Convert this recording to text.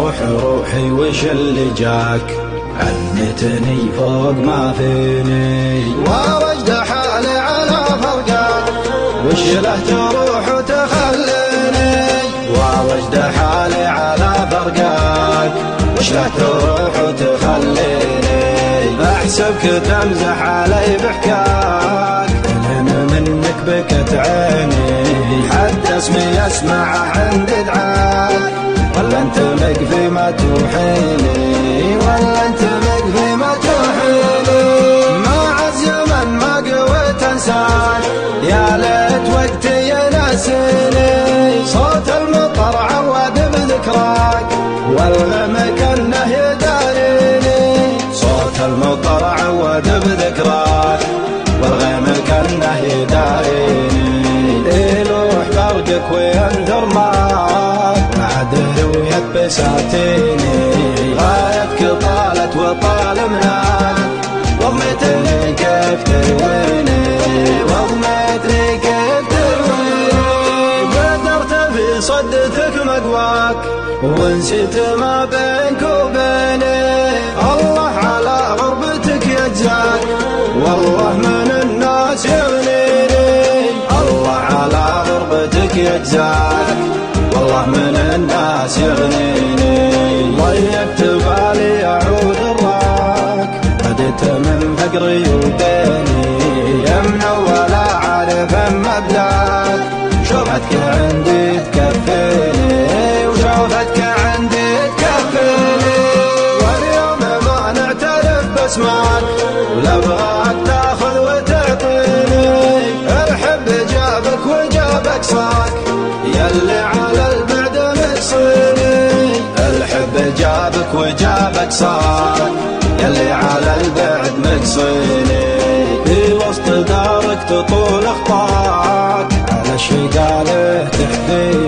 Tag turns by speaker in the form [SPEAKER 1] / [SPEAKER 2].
[SPEAKER 1] روحي وش اللي جاك؟ عنتني فوق ما فيني
[SPEAKER 2] ووجد حالي على فرقاك،
[SPEAKER 1] وش له تروح وتخليني؟ ووجد حالي على فرقاك، وش له تروح وتخليني؟ احسبك تمزح علي بحكاك، انا منك بكت عيني، حد اسمي اسمع عند دعاك، ولا انت مقفي ما توحيني، ولا انت مقفي ما توحيني. مع الزمن ما قويت انساك، يا ليت وقتي يناسيني، صوت المطر عواد بذكراك، والغم كانه يداريني، صوت المطر عواد بذكراك، والغم كانه يداريني. يلوح برقك وينثر معاك، ادري ويبساتيني، غايتك طالت وطال مناك، وضمتني كيف ترويني، وضمتني كيف ترويني. قدرت في صدتك مقواك، ونسيت ما بينك وبيني، الله على غربتك يجزاك، والله من الناس يغنيني، الله على غربتك يجزاك، والله من الناس يغنيني. ضيقت بالي اعود الراك، بديت من فقري وبيني، يمنا ولا عارف مبلاك، شوفتك عندي تكفيني، وشوفتك عندي تكفيني. واليوم ما نعترف باسمك، ولا ابغاك تاخذ وتعطيني، الحب جابك وجابك صاك، يلي على البعد مقصيني، الحب جابك وجابك صاك، يلي على البعد مقصيني. في وسط دارك تطول اخطاك، على الشقاله تحفيني،